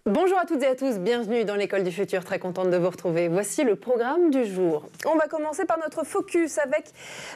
Bonjour à toutes et à tous, bienvenue dans l'École du Futur, très contente de vous retrouver. Voici le programme du jour. On va commencer par notre focus avec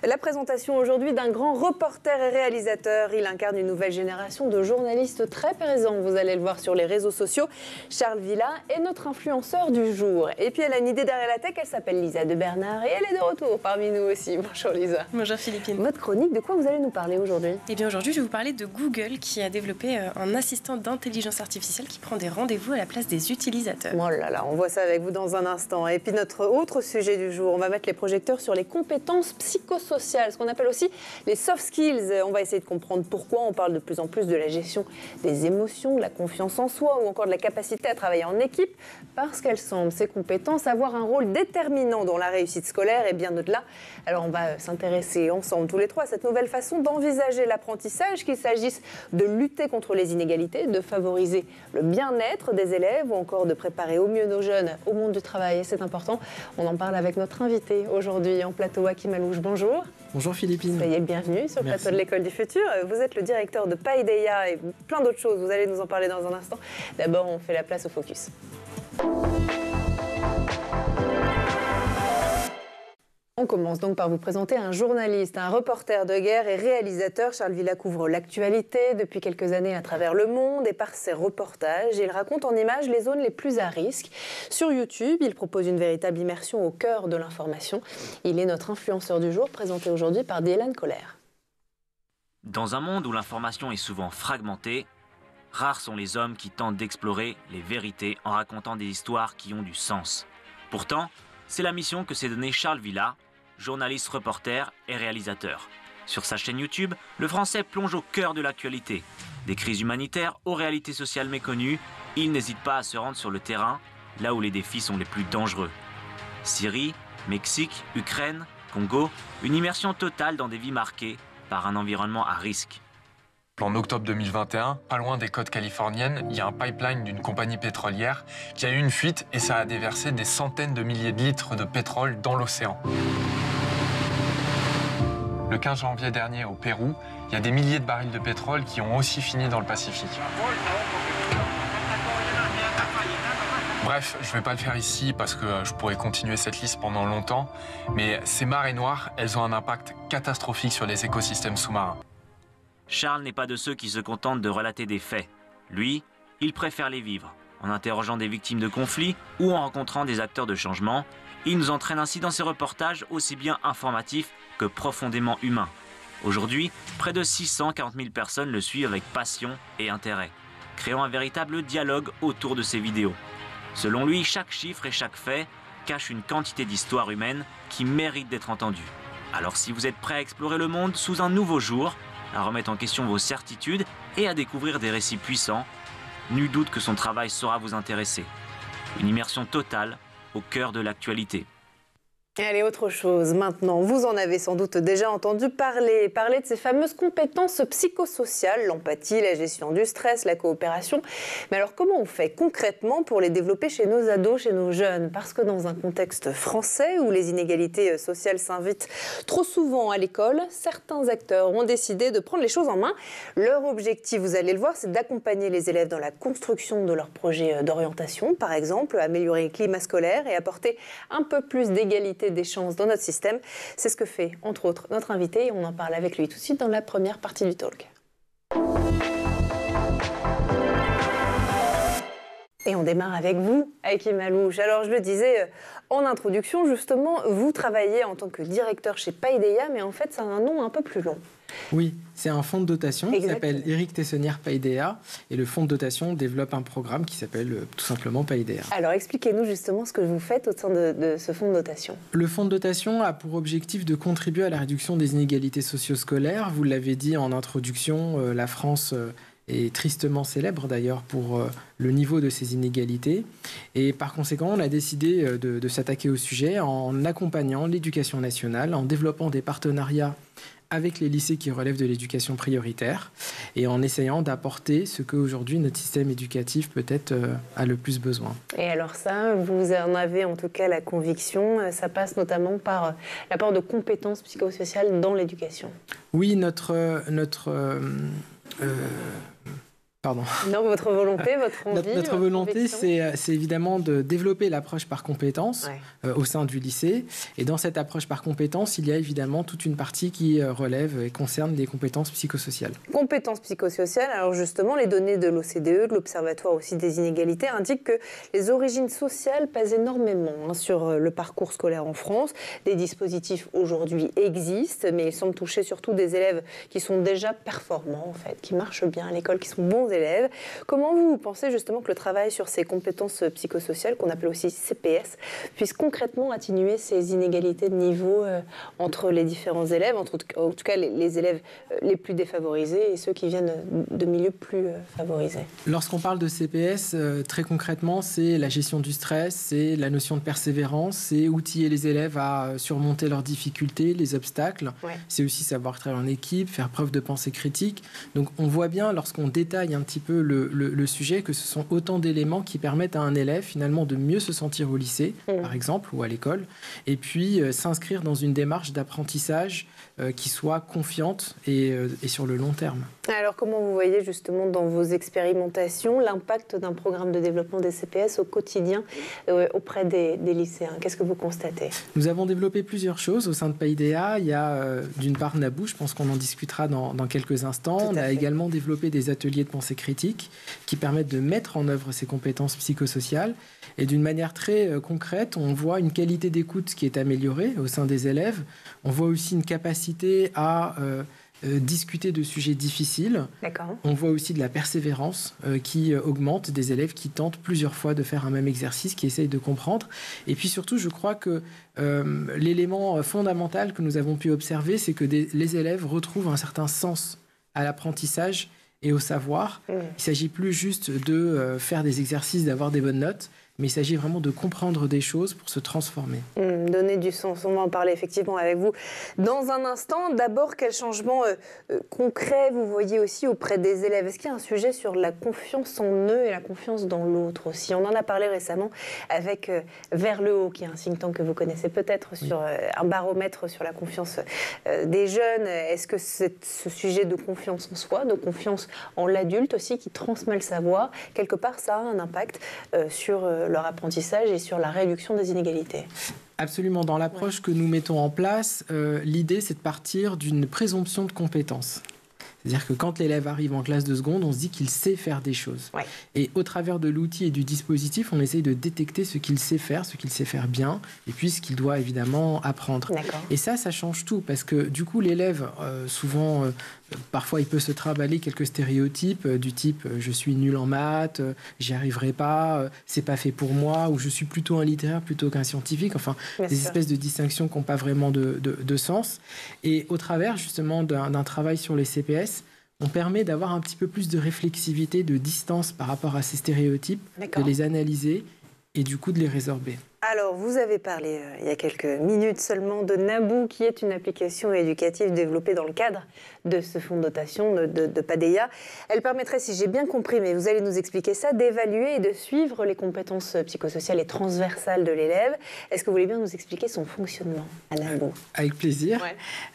la présentation aujourd'hui d'un grand reporter et réalisateur. Il incarne une nouvelle génération de journalistes très présents, vous allez le voir sur les réseaux sociaux. Charles Villa est notre influenceur du jour. Et puis elle a une idée derrière la tech, elle s'appelle Lisa de Bernard et elle est de retour parmi nous aussi. Bonjour Lisa. Bonjour Philippine. Votre chronique, de quoi vous allez nous parler aujourd'hui? Eh bien aujourd'hui je vais vous parler de Google qui a développé un assistant d'intelligence artificielle qui prend des rendez-vous à la place des utilisateurs. Oh là là, on voit ça avec vous dans un instant. Et puis notre autre sujet du jour, on va mettre les projecteurs sur les compétences psychosociales, ce qu'on appelle aussi les soft skills. On va essayer de comprendre pourquoi on parle de plus en plus de la gestion des émotions, de la confiance en soi ou encore de la capacité à travailler en équipe, parce qu'elles semblent, ces compétences, avoir un rôle déterminant dans la réussite scolaire et bien au-delà. Alors on va s'intéresser ensemble tous les trois à cette nouvelle façon d'envisager l'apprentissage, qu'il s'agisse de lutter contre les inégalités, de favoriser le bien-être des élèves ou encore de préparer au mieux nos jeunes au monde du travail. Et c'est important, on en parle avec notre invité aujourd'hui en plateau, Hakim Alouche. Bonjour. Bonjour Philippine. Soyez le bienvenu sur le plateau de l'École du Futur. Vous êtes le directeur de Paideia et plein d'autres choses, vous allez nous en parler dans un instant. D'abord, on fait la place au focus. On commence donc par vous présenter un journaliste, un reporter de guerre et réalisateur. Charles Villa couvre l'actualité depuis quelques années à travers le monde et par ses reportages, il raconte en images les zones les plus à risque. Sur YouTube, il propose une véritable immersion au cœur de l'information. Il est notre influenceur du jour, présenté aujourd'hui par Dylan Kohler. Dans un monde où l'information est souvent fragmentée, rares sont les hommes qui tentent d'explorer les vérités en racontant des histoires qui ont du sens. Pourtant, c'est la mission que s'est donnée Charles Villa, journaliste, reporter et réalisateur. Sur sa chaîne YouTube, le Français plonge au cœur de l'actualité. Des crises humanitaires aux réalités sociales méconnues, il n'hésite pas à se rendre sur le terrain, là où les défis sont les plus dangereux. Syrie, Mexique, Ukraine, Congo, une immersion totale dans des vies marquées par un environnement à risque. En octobre 2021, pas loin des côtes californiennes, il y a un pipeline d'une compagnie pétrolière qui a eu une fuite et ça a déversé des centaines de milliers de litres de pétrole dans l'océan. Le 15 janvier dernier, au Pérou, il y a des milliers de barils de pétrole qui ont aussi fini dans le Pacifique. Bref, je ne vais pas le faire ici parce que je pourrais continuer cette liste pendant longtemps, mais ces marées noires, elles ont un impact catastrophique sur les écosystèmes sous-marins. Charles n'est pas de ceux qui se contentent de relater des faits. Lui, il préfère les vivre, en interrogeant des victimes de conflits ou en rencontrant des acteurs de changement. Il nous entraîne ainsi dans ses reportages aussi bien informatifs que profondément humains. Aujourd'hui, près de 640 000 personnes le suivent avec passion et intérêt, créant un véritable dialogue autour de ses vidéos. Selon lui, chaque chiffre et chaque fait cache une quantité d'histoires humaines qui méritent d'être entendues. Alors si vous êtes prêt à explorer le monde sous un nouveau jour, à remettre en question vos certitudes et à découvrir des récits puissants, nul doute que son travail saura vous intéresser. Une immersion totale au cœur de l'actualité. Allez, autre chose maintenant. Vous en avez sans doute déjà entendu parler de ces fameuses compétences psychosociales, l'empathie, la gestion du stress, la coopération. Mais alors comment on fait concrètement pour les développer chez nos ados, chez nos jeunes? Parce que dans un contexte français où les inégalités sociales s'invitent trop souvent à l'école, certains acteurs ont décidé de prendre les choses en main. Leur objectif, vous allez le voir, c'est d'accompagner les élèves dans la construction de leurs projets d'orientation, par exemple, améliorer le climat scolaire et apporter un peu plus d'égalité des chances dans notre système. C'est ce que fait, entre autres, notre invité et on en parle avec lui tout de suite dans la première partie du talk. Et on démarre avec vous, Hakim Alouche. Alors, je le disais en introduction, justement, vous travaillez en tant que directeur chez Paideia, mais en fait, ça a un nom un peu plus long. Oui, c'est un fonds de dotation qui s'appelle Éric Tessonnière Paideia. Et le fonds de dotation développe un programme qui s'appelle tout simplement Paideia. Alors, expliquez-nous justement ce que vous faites au sein de ce fonds de dotation. Le fonds de dotation a pour objectif de contribuer à la réduction des inégalités socio-scolaires. Vous l'avez dit en introduction, la France est tristement célèbre d'ailleurs pour le niveau de ces inégalités. Et par conséquent, on a décidé de s'attaquer au sujet en accompagnant l'éducation nationale, en développant des partenariats avec les lycées qui relèvent de l'éducation prioritaire et en essayant d'apporter ce qu'aujourd'hui notre système éducatif peut-être a le plus besoin. Et alors ça, vous en avez en tout cas la conviction, ça passe notamment par l'apport de compétences psychosociales dans l'éducation. Oui, Non, votre volonté, votre envie. Notre volonté, c'est évidemment de développer l'approche par compétences au sein du lycée. Et dans cette approche par compétences, il y a évidemment toute une partie qui relève et concerne des compétences psychosociales. Compétences psychosociales, alors justement, les données de l'OCDE, de l'Observatoire aussi des inégalités, indiquent que les origines sociales pèsent énormément sur le parcours scolaire en France. Des dispositifs aujourd'hui existent, mais ils semblent toucher surtout des élèves qui sont déjà performants, en fait, qui marchent bien à l'école, qui sont bons élèves. Comment vous pensez justement que le travail sur ces compétences psychosociales, qu'on appelle aussi CPS, puisse concrètement atténuer ces inégalités de niveau entre les différents élèves, en tout cas les élèves les plus défavorisés et ceux qui viennent de milieux plus favorisés? Lorsqu'on parle de CPS, très concrètement, c'est la gestion du stress, c'est la notion de persévérance, c'est outiller les élèves à surmonter leurs difficultés, les obstacles. C'est aussi savoir travailler en équipe, faire preuve de pensée critique. Donc on voit bien, lorsqu'on détaille un petit peu le sujet, que ce sont autant d'éléments qui permettent à un élève finalement de mieux se sentir au lycée, par exemple, ou à l'école, et puis s'inscrire dans une démarche d'apprentissage qui soit confiante et sur le long terme. Alors comment vous voyez justement dans vos expérimentations l'impact d'un programme de développement des CPS au quotidien auprès des lycéens? Qu'est-ce que vous constatez? Nous avons développé plusieurs choses au sein de Paideia. Il y a d'une part Naboo, je pense qu'on en discutera dans quelques instants. On a également développé des ateliers de pensée critique qui permettent de mettre en œuvre ces compétences psychosociales. Et d'une manière très concrète, on voit une qualité d'écoute qui est améliorée au sein des élèves. On voit aussi une capacité à discuter de sujets difficiles. On voit aussi de la persévérance qui augmente, des élèves qui tentent plusieurs fois de faire un même exercice, qui essayent de comprendre. Et puis surtout, je crois que l'élément fondamental que nous avons pu observer, c'est que les élèves retrouvent un certain sens à l'apprentissage et au savoir. Il ne s'agit plus juste de faire des exercices, d'avoir des bonnes notes, mais il s'agit vraiment de comprendre des choses pour se transformer. Donner du sens, on va en parler effectivement avec vous dans un instant. D'abord, quel changement concret vous voyez aussi auprès des élèves? Est-ce qu'il y a un sujet sur la confiance en eux et la confiance dans l'autre aussi? On en a parlé récemment avec Vers le haut, qui est un think tank que vous connaissez peut-être, sur un baromètre sur la confiance des jeunes. Est-ce que ce sujet de confiance en soi, de confiance en l'adulte aussi, qui transmet le savoir, quelque part, ça a un impact sur leur apprentissage et sur la réduction des inégalités? Absolument. Dans l'approche que nous mettons en place, l'idée, c'est de partir d'une présomption de compétence. C'est-à-dire que quand l'élève arrive en classe de seconde, on se dit qu'il sait faire des choses. Et au travers de l'outil et du dispositif, on essaye de détecter ce qu'il sait faire bien, et puis ce qu'il doit évidemment apprendre. Et ça change tout, parce que du coup, l'élève, souvent, parfois, il peut se trimballer quelques stéréotypes du type « je suis nul en maths, j'y arriverai pas, c'est pas fait pour moi » ou « je suis plutôt un littéraire plutôt qu'un scientifique ». Enfin, des espèces de distinctions qui n'ont pas vraiment de sens. Et au travers, justement, d'un travail sur les CPS, on permet d'avoir un petit peu plus de réflexivité, de distance par rapport à ces stéréotypes, de les analyser et du coup de les résorber. Alors, vous avez parlé il y a quelques minutes seulement de Naboo, qui est une application éducative développée dans le cadre de ce fonds de dotation de Paideia. Elle permettrait, si j'ai bien compris, mais vous allez nous expliquer ça, d'évaluer et de suivre les compétences psychosociales et transversales de l'élève. Est-ce que vous voulez bien nous expliquer son fonctionnement à Naboo? Avec plaisir.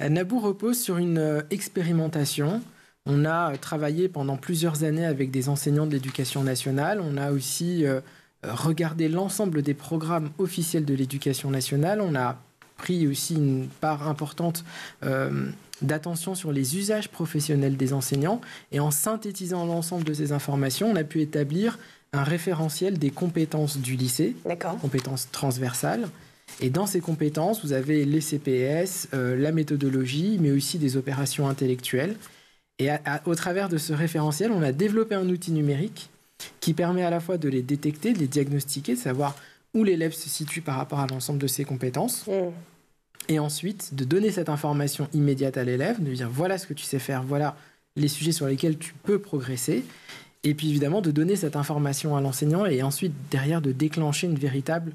Naboo repose sur une expérimentation. On a travaillé pendant plusieurs années avec des enseignants de l'éducation nationale. On a aussi regardé l'ensemble des programmes officiels de l'éducation nationale. On a pris aussi une part importante d'attention sur les usages professionnels des enseignants. Et en synthétisant l'ensemble de ces informations, on a pu établir un référentiel des compétences du lycée, compétences transversales. Et dans ces compétences, vous avez les CPS, la méthodologie, mais aussi des opérations intellectuelles. Et au travers de ce référentiel, on a développé un outil numérique qui permet à la fois de les détecter, de les diagnostiquer, de savoir où l'élève se situe par rapport à l'ensemble de ses compétences. Et ensuite, de donner cette information immédiate à l'élève, de lui dire voilà ce que tu sais faire, voilà les sujets sur lesquels tu peux progresser. Et puis évidemment, de donner cette information à l'enseignant et ensuite, derrière, de déclencher un véritable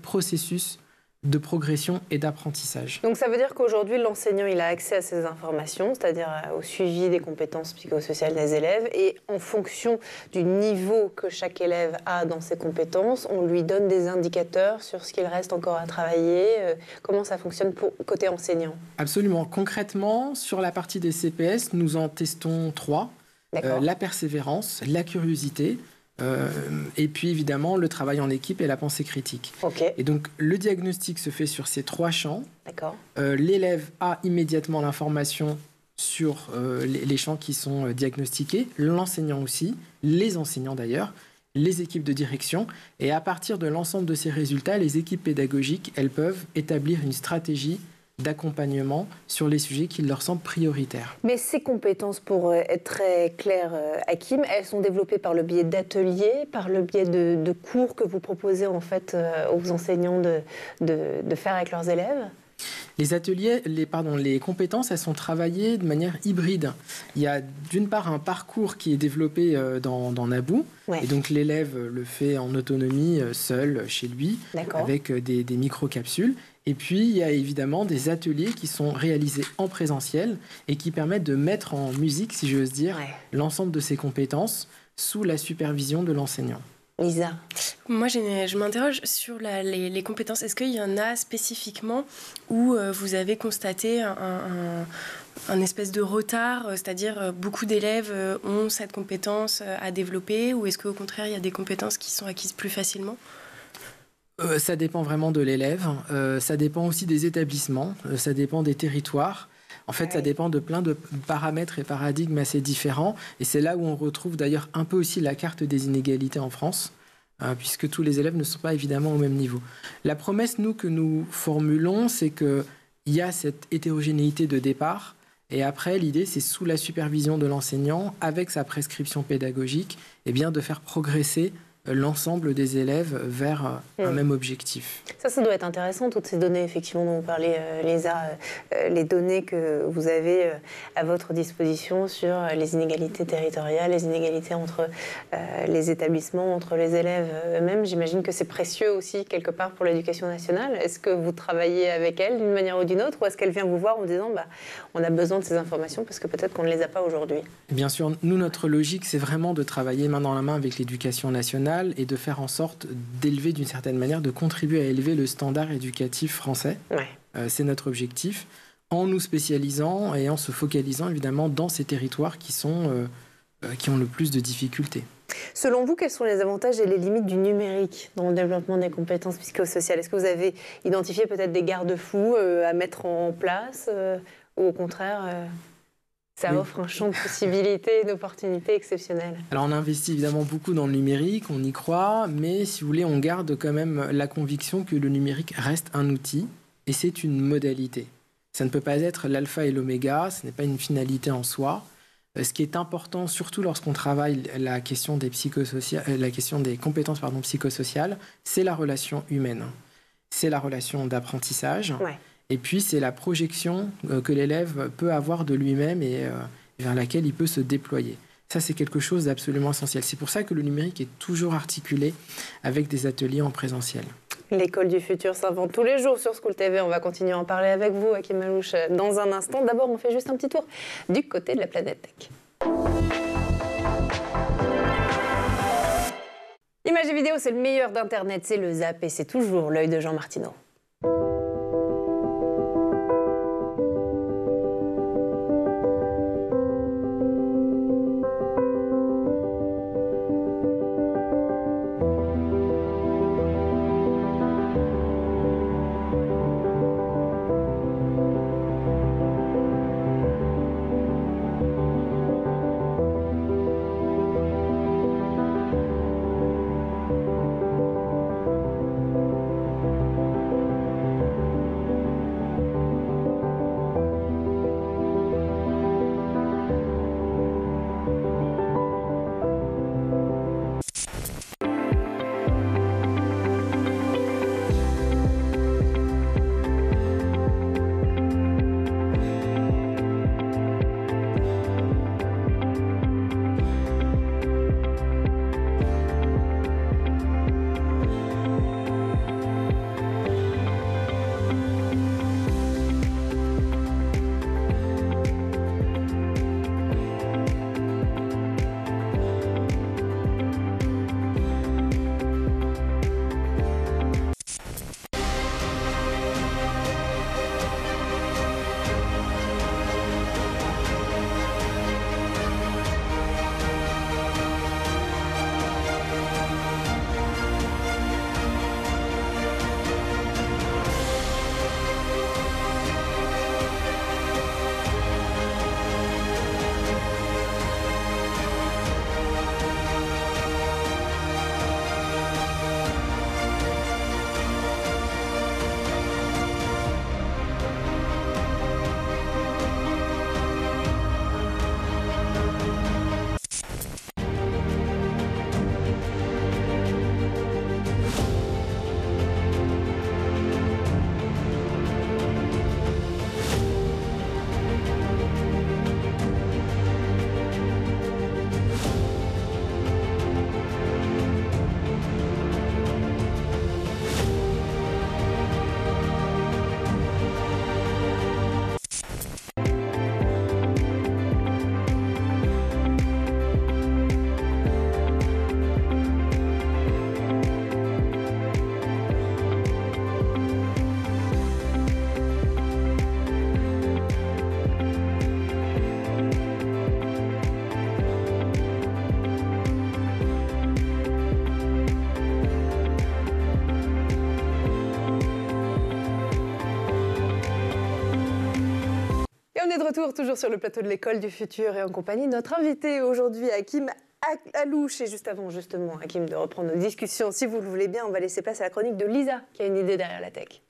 processus de progression et d'apprentissage. Donc ça veut dire qu'aujourd'hui, l'enseignant il a accès à ces informations, c'est-à-dire au suivi des compétences psychosociales des élèves, et en fonction du niveau que chaque élève a dans ses compétences, on lui donne des indicateurs sur ce qu'il reste encore à travailler. Comment ça fonctionne côté enseignant? Absolument. Concrètement, sur la partie des CPS, nous en testons 3. La persévérance, la curiosité, et puis évidemment le travail en équipe et la pensée critique. Et donc le diagnostic se fait sur ces 3 champs. L'élève a immédiatement l'information sur les champs qui sont diagnostiqués, l'enseignant aussi, les enseignants d'ailleurs, les équipes de direction. Et à partir de l'ensemble de ces résultats, les équipes pédagogiques, elles peuvent établir une stratégie d'accompagnement sur les sujets qui leur semblent prioritaires. Mais ces compétences, pour être très clair, Hakim, elles sont développées par le biais d'ateliers, par le biais de cours que vous proposez en fait aux enseignants de faire avec leurs élèves? Les ateliers, les compétences, elles sont travaillées de manière hybride. Il y a d'une part un parcours qui est développé dans Naboo, et donc l'élève le fait en autonomie, seul, chez lui, avec des micro-capsules. Et puis, il y a évidemment des ateliers qui sont réalisés en présentiel et qui permettent de mettre en musique, si j'ose dire, l'ensemble de ces compétences sous la supervision de l'enseignant. Lisa? Moi, je m'interroge sur les compétences. Est-ce qu'il y en a spécifiquement où vous avez constaté un espèce de retard, c'est-à-dire beaucoup d'élèves ont cette compétence à développer, ou est-ce qu'au contraire, il y a des compétences qui sont acquises plus facilement? Ça dépend vraiment de l'élève, ça dépend aussi des établissements, ça dépend des territoires. En fait, ça dépend de plein de paramètres et paradigmes assez différents. Et c'est là où on retrouve d'ailleurs un peu aussi la carte des inégalités en France, puisque tous les élèves ne sont pas évidemment au même niveau. La promesse, que nous formulons, c'est qu'il y a cette hétérogénéité de départ. Et après, l'idée, c'est sous la supervision de l'enseignant, avec sa prescription pédagogique, de faire progresser l'ensemble des élèves vers un même objectif. Ça doit être intéressant, toutes ces données effectivement dont vous parlez, Lisa, les données que vous avez à votre disposition sur les inégalités territoriales, les inégalités entre les établissements, entre les élèves eux-mêmes. J'imagine que c'est précieux aussi quelque part pour l'éducation nationale. Est-ce que vous travaillez avec elle d'une manière ou d'une autre, ou est-ce qu'elle vient vous voir en disant on a besoin de ces informations parce que peut-être qu'on ne les a pas aujourd'hui? Bien sûr, nous, notre logique, c'est vraiment de travailler main dans la main avec l'éducation nationale et de faire en sorte d'élever d'une certaine manière, de contribuer à élever le standard éducatif français. C'est notre objectif, en nous spécialisant et en se focalisant évidemment dans ces territoires qui ont le plus de difficultés. Selon vous, quels sont les avantages et les limites du numérique dans le développement des compétences psychosociales? Est-ce que vous avez identifié peut-être des garde-fous à mettre en place ou au contraire ça offre un champ de possibilités, d'opportunités exceptionnelles? Alors on investit évidemment beaucoup dans le numérique, on y croit, mais si vous voulez, on garde quand même la conviction que le numérique reste un outil et c'est une modalité. Ça ne peut pas être l'alpha et l'oméga, ce n'est pas une finalité en soi. Ce qui est important, surtout lorsqu'on travaille la question des compétences psychosociales, c'est la relation humaine. C'est la relation d'apprentissage. Et puis, c'est la projection que l'élève peut avoir de lui-même et vers laquelle il peut se déployer. Ça, c'est quelque chose d'absolument essentiel. C'est pour ça que le numérique est toujours articulé avec des ateliers en présentiel. L'école du futur s'invente tous les jours sur School TV. On va continuer à en parler avec vous, Hakim Malouche, dans un instant. D'abord, on fait juste un petit tour du côté de la planète Tech. Images et vidéos, c'est le meilleur d'Internet, c'est le Zap et c'est toujours l'œil de Jean Martineau. On est de retour toujours sur le plateau de l'école du futur et en compagnie de notre invité aujourd'hui, Hakim Alouche. Et juste avant, justement, Hakim, de reprendre nos discussions, si vous le voulez bien, on va laisser place à la chronique de Lisa, qui a une idée derrière la tech.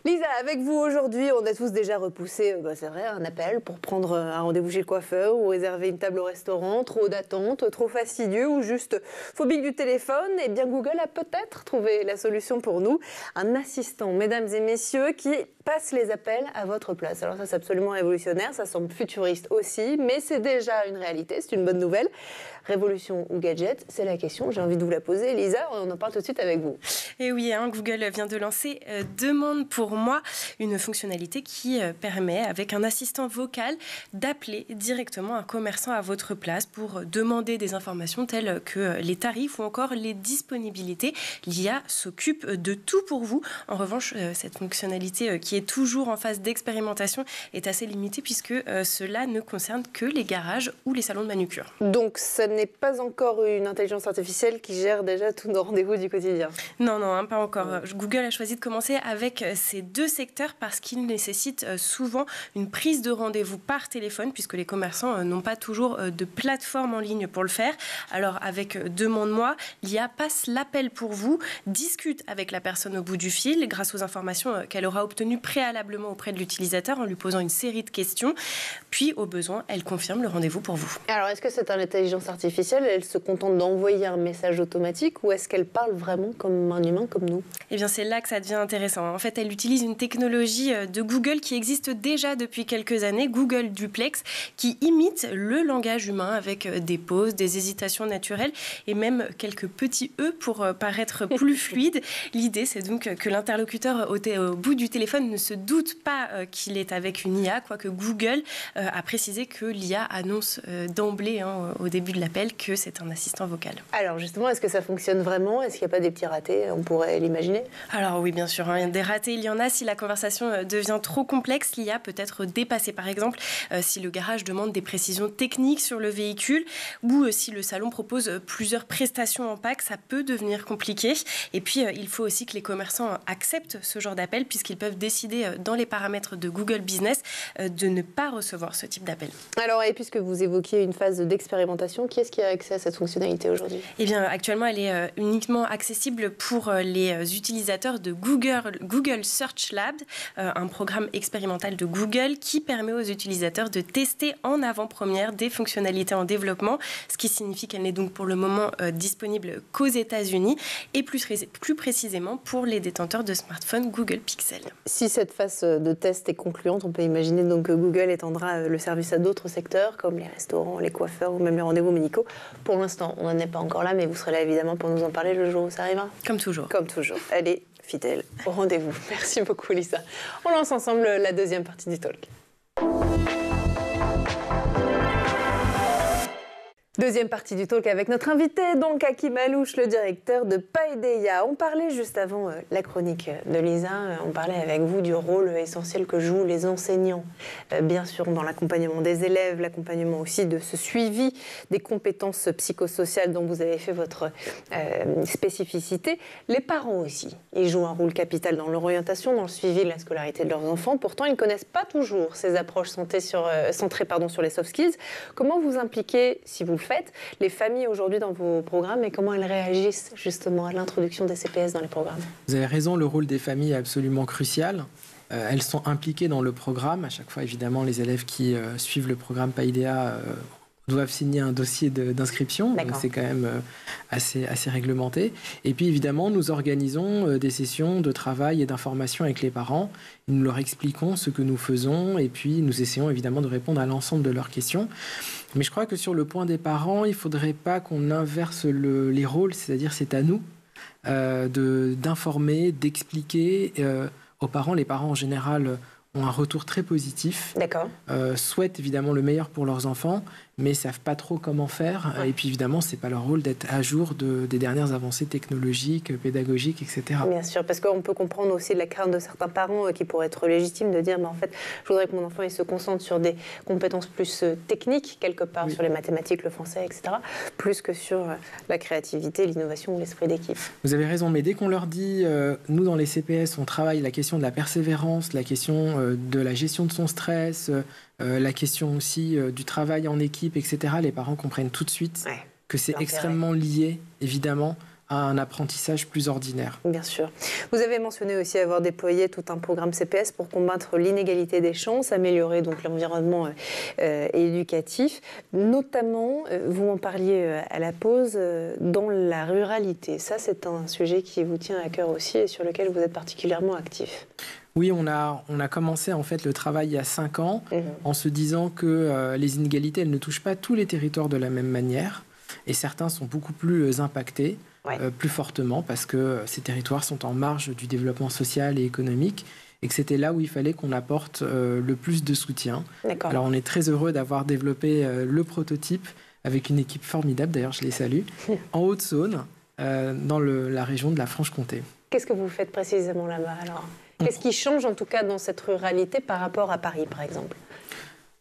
Lisa, avec vous aujourd'hui, on a tous déjà repoussé, c'est vrai, un appel pour prendre un rendez-vous chez le coiffeur ou réserver une table au restaurant, trop d'attente, trop fastidieux ou juste phobique du téléphone. Eh bien, Google a peut-être trouvé la solution pour nous. Un assistant, mesdames et messieurs, qui passe les appels à votre place. Alors ça, c'est absolument révolutionnaire, ça semble futuriste aussi, mais c'est déjà une réalité, c'est une bonne nouvelle. Révolution ou gadget, c'est la question, j'ai envie de vous la poser. Lisa, on en parle tout de suite avec vous. Et oui, Google vient de lancer Demande pour moi, une fonctionnalité qui permet, avec un assistant vocal, d'appeler directement un commerçant à votre place pour demander des informations telles que les tarifs ou encore les disponibilités. L'IA s'occupe de tout pour vous. En revanche, cette fonctionnalité qui est toujours en phase d'expérimentation est assez limitée puisque cela ne concerne que les garages ou les salons de manucure. Donc, ça n'est pas encore une intelligence artificielle qui gère déjà tous nos rendez-vous du quotidien. Non, pas encore. Google a choisi de commencer avec ces deux secteurs parce qu'ils nécessitent souvent une prise de rendez-vous par téléphone puisque les commerçants n'ont pas toujours de plateforme en ligne pour le faire. Alors, avec Demande-moi, l'IA passe l'appel pour vous, discute avec la personne au bout du fil grâce aux informations qu'elle aura obtenues préalablement auprès de l'utilisateur en lui posant une série de questions. Puis, au besoin, elle confirme le rendez-vous pour vous. Alors, est-ce que cette intelligence artificielle, elle se contente d'envoyer un message automatique ou est-ce qu'elle parle vraiment comme un humain, comme nous ? Eh bien, c'est là que ça devient intéressant. En fait, elle utilise une technologie de Google qui existe déjà depuis quelques années, Google Duplex, qui imite le langage humain avec des pauses, des hésitations naturelles et même quelques petits E pour paraître plus fluide. L'idée, c'est donc que l'interlocuteur au bout du téléphone ne se doute pas qu'il est avec une IA, quoique Google a précisé que l'IA annonce d'emblée, au début de l'appel, que c'est un assistant vocal. Alors justement, est-ce que ça fonctionne vraiment ? Est-ce qu'il n'y a pas des petits ratés ? On pourrait l'imaginer. Alors oui, bien sûr, des ratés, il y en a. Si la conversation devient trop complexe, l'IA peut être dépassée. Par exemple, si le garage demande des précisions techniques sur le véhicule ou si le salon propose plusieurs prestations en pack, ça peut devenir compliqué. Et puis, il faut aussi que les commerçants acceptent ce genre d'appel puisqu'ils peuvent décider dans les paramètres de Google Business de ne pas recevoir ce type d'appel. Alors, et puisque vous évoquiez une phase d'expérimentation, qui est-ce qui a accès à cette fonctionnalité aujourd'hui ? Eh bien, actuellement, elle est uniquement accessible pour les utilisateurs de Google Search Lab, un programme expérimental de Google qui permet aux utilisateurs de tester en avant-première des fonctionnalités en développement, ce qui signifie qu'elle n'est donc pour le moment disponible qu'aux États-Unis et plus précisément pour les détenteurs de smartphones Google Pixel. Si cette phase de test est concluante, on peut imaginer donc que Google étendra le service à d'autres secteurs comme les restaurants, les coiffeurs ou même les rendez-vous médicaux. Pour l'instant, on n'en est pas encore là, mais vous serez là évidemment pour nous en parler le jour où ça arrivera. Comme toujours. Comme toujours. Allez, fidèle au rendez-vous. Merci beaucoup, Lisa. On lance ensemble la deuxième partie du talk. Deuxième partie du talk avec notre invité, donc Hakim Alouche, le directeur de Paideia. On parlait juste avant la chronique de Lisa, on parlait avec vous du rôle essentiel que jouent les enseignants, bien sûr dans l'accompagnement des élèves, l'accompagnement aussi de ce suivi des compétences psychosociales dont vous avez fait votre spécificité. Les parents aussi, ils jouent un rôle capital dans l'orientation, dans le suivi de la scolarité de leurs enfants. Pourtant, ils ne connaissent pas toujours ces approches centrées sur les soft skills. Comment vous impliquez, si vous le faites, les familles aujourd'hui dans vos programmes et comment elles réagissent justement à l'introduction des CPS dans les programmes ? Vous avez raison, le rôle des familles est absolument crucial. Elles sont impliquées dans le programme. À chaque fois, évidemment, les élèves qui suivent le programme Paideia doivent signer un dossier d'inscription. Donc c'est quand même assez réglementé. Et puis évidemment, nous organisons des sessions de travail et d'information avec les parents. Nous leur expliquons ce que nous faisons et puis nous essayons évidemment de répondre à l'ensemble de leurs questions. Mais je crois que sur le point des parents, il ne faudrait pas qu'on inverse les rôles, c'est-à-dire c'est à nous d'informer, d'expliquer aux parents. Les parents en général ont un retour très positif, souhaitent évidemment le meilleur pour leurs enfants, mais ne savent pas trop comment faire. Et puis évidemment, ce n'est pas leur rôle d'être à jour des dernières avancées technologiques, pédagogiques, etc. Bien sûr, parce qu'on peut comprendre aussi la crainte de certains parents qui pourraient être légitimes de dire, mais en fait, je voudrais que mon enfant il se concentre sur des compétences plus techniques, quelque part, sur les mathématiques, le français, etc., plus que sur la créativité, l'innovation ou l'esprit d'équipe. Vous avez raison, mais dès qu'on leur dit, nous dans les CPS, on travaille la question de la persévérance, la question de la gestion de son stress, la question aussi du travail en équipe, etc., les parents comprennent tout de suite que c'est extrêmement lié, évidemment, à un apprentissage plus ordinaire. Bien sûr. Vous avez mentionné aussi avoir déployé tout un programme CPS pour combattre l'inégalité des chances, améliorer donc l'environnement éducatif, notamment, vous m'en parliez à la pause, dans la ruralité. Ça, c'est un sujet qui vous tient à cœur aussi et sur lequel vous êtes particulièrement actif. Oui, on a commencé en fait le travail il y a 5 ans en se disant que les inégalités, elles ne touchent pas tous les territoires de la même manière et certains sont beaucoup plus impactés, plus fortement parce que ces territoires sont en marge du développement social et économique et que c'était là où il fallait qu'on apporte le plus de soutien. Alors on est très heureux d'avoir développé le prototype avec une équipe formidable, d'ailleurs je les salue, en Haute-Saône, dans la région de la Franche-Comté. Qu'est-ce que vous faites précisément là-bas alors ? Qu'est-ce qui change en tout cas dans cette ruralité par rapport à Paris par exemple ?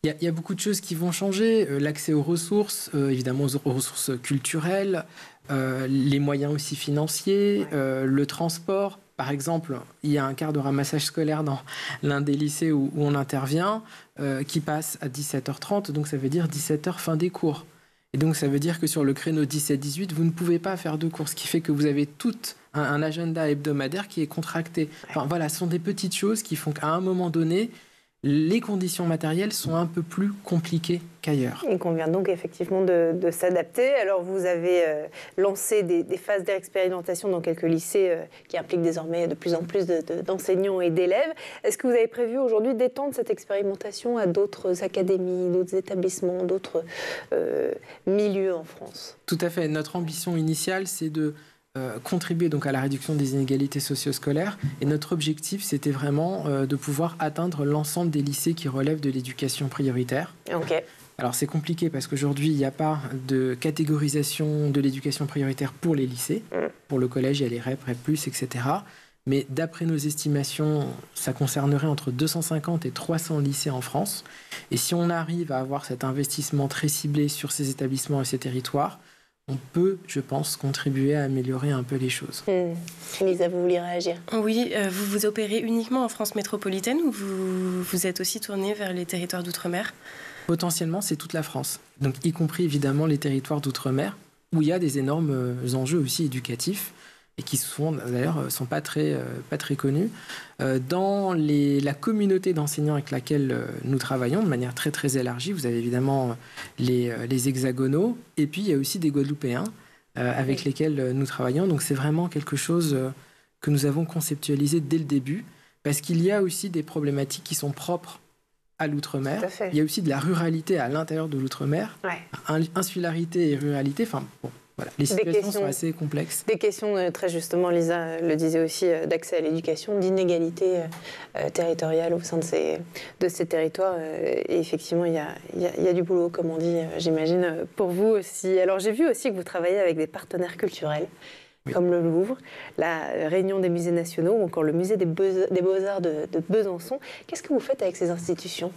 Il y a beaucoup de choses qui vont changer. L'accès aux ressources, évidemment aux ressources culturelles, les moyens aussi financiers, le transport. Par exemple, il y a un quart de ramassage scolaire dans l'un des lycées où on intervient qui passe à 17h30, donc ça veut dire 17h fin des cours. Et donc ça veut dire que sur le créneau 17-18, vous ne pouvez pas faire de cours, ce qui fait que vous avez tout un agenda hebdomadaire qui est contracté. Enfin voilà, ce sont des petites choses qui font qu'à un moment donné, les conditions matérielles sont un peu plus compliquées qu'ailleurs. Il convient donc effectivement de s'adapter. Alors vous avez lancé des phases d'expérimentation dans quelques lycées qui impliquent désormais de plus en plus d'enseignants et d'élèves. Est-ce que vous avez prévu aujourd'hui d'étendre cette expérimentation à d'autres académies, d'autres établissements, d'autres milieux en France ? Tout à fait. Notre ambition initiale, c'est de contribuer donc à la réduction des inégalités socio-scolaires. Et notre objectif, c'était vraiment de pouvoir atteindre l'ensemble des lycées qui relèvent de l'éducation prioritaire. Alors c'est compliqué parce qu'aujourd'hui, il n'y a pas de catégorisation de l'éducation prioritaire pour les lycées. Pour le collège, il y a les REP, REP+, etc. Mais d'après nos estimations, ça concernerait entre 250 et 300 lycées en France. Et si on arrive à avoir cet investissement très ciblé sur ces établissements et ces territoires, on peut, je pense, contribuer à améliorer un peu les choses. Elisa, vous vouliez réagir ? Oui, vous vous opérez uniquement en France métropolitaine ou vous êtes aussi tourné vers les territoires d'outre-mer ? Potentiellement, c'est toute la France. Donc, y compris évidemment les territoires d'outre-mer, où il y a des énormes enjeux aussi éducatifs et qui souvent, d'ailleurs, ne sont pas très connus. Dans la communauté d'enseignants avec laquelle nous travaillons, de manière très, très élargie, vous avez évidemment les hexagonaux, et puis il y a aussi des Guadeloupéens avec lesquels nous travaillons. Donc c'est vraiment quelque chose que nous avons conceptualisé dès le début, parce qu'il y a aussi des problématiques qui sont propres à l'outre-mer. Il y a aussi de la ruralité à l'intérieur de l'outre-mer, insularité et ruralité, enfin bon. Voilà, les situations sont assez complexes. Des questions, très justement, Lisa le disait aussi, d'accès à l'éducation, d'inégalité territoriale au sein de ces territoires. Et effectivement, il y a du boulot, comme on dit, j'imagine, pour vous aussi. Alors, j'ai vu aussi que vous travaillez avec des partenaires culturels, comme le Louvre, la Réunion des musées nationaux ou encore le musée des Beaux-Arts de Besançon. Qu'est-ce que vous faites avec ces institutions ?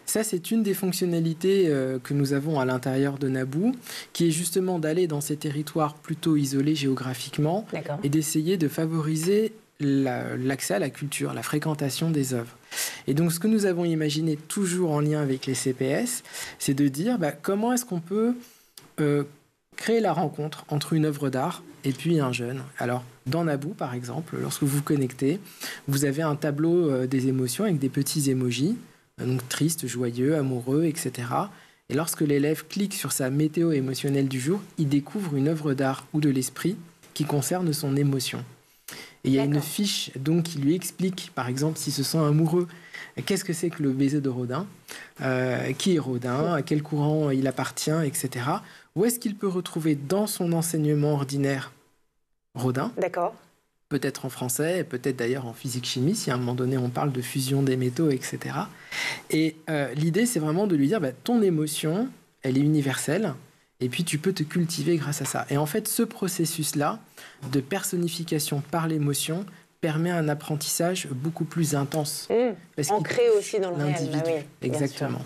Ça, c'est une des fonctionnalités que nous avons à l'intérieur de Naboo, qui est justement d'aller dans ces territoires plutôt isolés géographiquement et d'essayer de favoriser l'accès à la culture, la fréquentation des œuvres. Et donc, ce que nous avons imaginé, toujours en lien avec les CPS, c'est de dire comment est-ce qu'on peut créer la rencontre entre une œuvre d'art et puis un jeune. Alors, dans Naboo, par exemple, lorsque vous vous connectez, vous avez un tableau des émotions avec des petits emojis, donc triste, joyeux, amoureux, etc. Et lorsque l'élève clique sur sa météo émotionnelle du jour, il découvre une œuvre d'art ou de l'esprit qui concerne son émotion. Et il y a une fiche donc, qui lui explique, par exemple, s'il se sent amoureux, qu'est-ce que c'est que le baiser de Rodin, qui est Rodin, à quel courant il appartient, etc. Où est-ce qu'il peut retrouver dans son enseignement ordinaire Rodin ? peut-être en français, et peut-être d'ailleurs en physique-chimie, si à un moment donné on parle de fusion des métaux, etc. Et l'idée, c'est vraiment de lui dire, ton émotion, elle est universelle, et puis tu peux te cultiver grâce à ça. Et en fait, ce processus-là de personnification par l'émotion permet un apprentissage beaucoup plus intense. Ancré aussi dans le réel. Oui, exactement.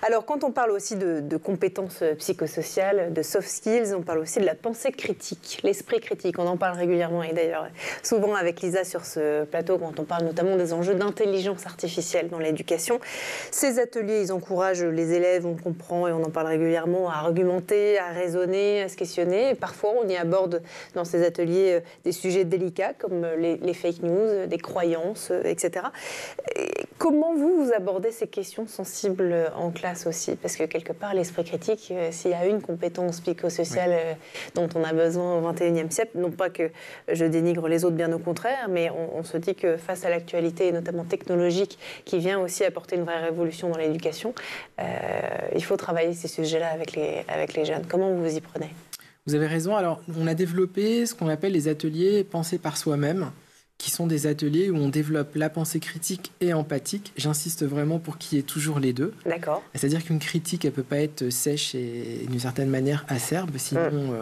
Alors, quand on parle aussi de compétences psychosociales, de soft skills, on parle aussi de la pensée critique, l'esprit critique. On en parle régulièrement, et d'ailleurs souvent avec Lisa sur ce plateau, quand on parle notamment des enjeux d'intelligence artificielle dans l'éducation. Ces ateliers, ils encouragent les élèves, on comprend, et on en parle régulièrement, à argumenter, à raisonner, à se questionner. Et parfois, on y aborde dans ces ateliers des sujets délicats, comme les fake news, des croyances, etc. Et comment vous abordez ces questions sensibles en classe aussi? Parce que quelque part, l'esprit critique, s'il y a une compétence psychosociale dont on a besoin au XXIe siècle, non pas que je dénigre les autres, bien au contraire, mais on se dit que face à l'actualité, et notamment technologique, qui vient aussi apporter une vraie révolution dans l'éducation, il faut travailler ces sujets-là avec les jeunes. Comment vous vous y prenez? Vous avez raison. Alors, on a développé ce qu'on appelle les ateliers pensés par soi-même, qui sont des ateliers où on développe la pensée critique et empathique. J'insiste vraiment pour qu'il y ait toujours les deux. D'accord. C'est-à-dire qu'une critique, elle ne peut pas être sèche et d'une certaine manière acerbe. Sinon,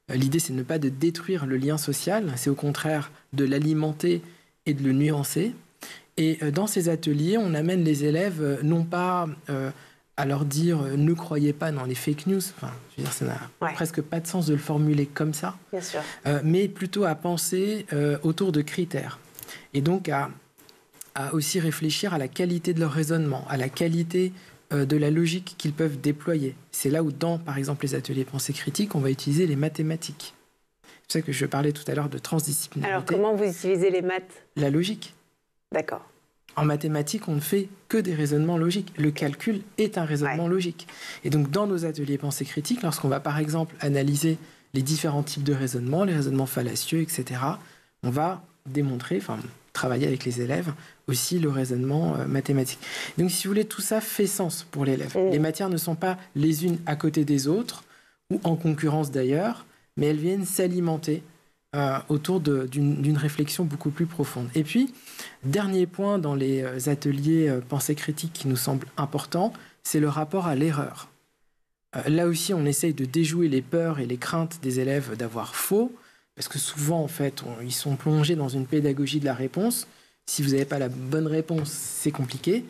l'idée, c'est de ne pas de détruire le lien social. C'est au contraire de l'alimenter et de le nuancer. Et dans ces ateliers, on amène les élèves, non pas à leur dire ne croyez pas dans les fake news. Enfin, je veux dire, ça n'a presque pas de sens de le formuler comme ça. Bien sûr. Mais plutôt à penser autour de critères. Et donc à aussi réfléchir à la qualité de leur raisonnement, à la qualité de la logique qu'ils peuvent déployer. C'est là où, dans, par exemple, les ateliers pensée critique, on va utiliser les mathématiques. C'est pour ça que je parlais tout à l'heure de transdisciplinarité. Alors, comment vous utilisez les maths? La logique. D'accord. En mathématiques, on ne fait que des raisonnements logiques. Le calcul est un raisonnement logique. Et donc, dans nos ateliers pensée critique, lorsqu'on va, par exemple, analyser les différents types de raisonnements, les raisonnements fallacieux, etc., on va démontrer, travailler avec les élèves, aussi le raisonnement mathématique. Donc, si vous voulez, tout ça fait sens pour l'élève. Les matières ne sont pas les unes à côté des autres, ou en concurrence d'ailleurs, mais elles viennent s'alimenter autour d'une réflexion beaucoup plus profonde. Et puis, dernier point dans les ateliers pensée critique qui nous semble important, c'est le rapport à l'erreur. Là aussi, on essaye de déjouer les peurs et les craintes des élèves d'avoir faux, parce que souvent, en fait, ils sont plongés dans une pédagogie de la réponse. Si vous n'avez pas la bonne réponse, c'est compliqué.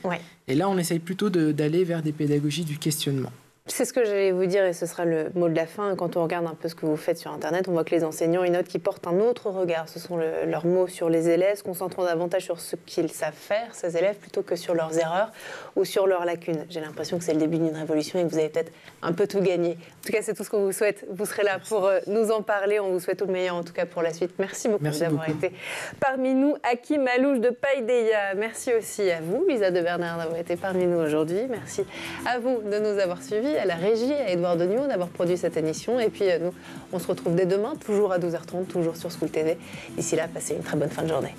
Et là, on essaye plutôt d'aller vers des pédagogies du questionnement. C'est ce que j'allais vous dire et ce sera le mot de la fin. Quand on regarde un peu ce que vous faites sur Internet, on voit que les enseignants, ils notent qu'ils portent un autre regard. Ce sont leurs mots sur les élèves, se concentrant davantage sur ce qu'ils savent faire, ces élèves, plutôt que sur leurs erreurs ou sur leurs lacunes. J'ai l'impression que c'est le début d'une révolution et que vous avez peut-être un peu tout gagné. En tout cas, c'est tout ce qu'on vous souhaite. Vous serez là pour nous en parler. On vous souhaite tout le meilleur, en tout cas, pour la suite. Merci beaucoup d'avoir été parmi nous. Hakim Alouche de Paideia. Merci aussi à vous, Lisa de Bernard, d'avoir été parmi nous aujourd'hui. Merci à vous de nous avoir suivis, à la régie, à Édouard Degnaud d'avoir produit cette émission. Et puis nous, on se retrouve dès demain, toujours à 12h30, toujours sur School TV. D'ici là, passez une très bonne fin de journée.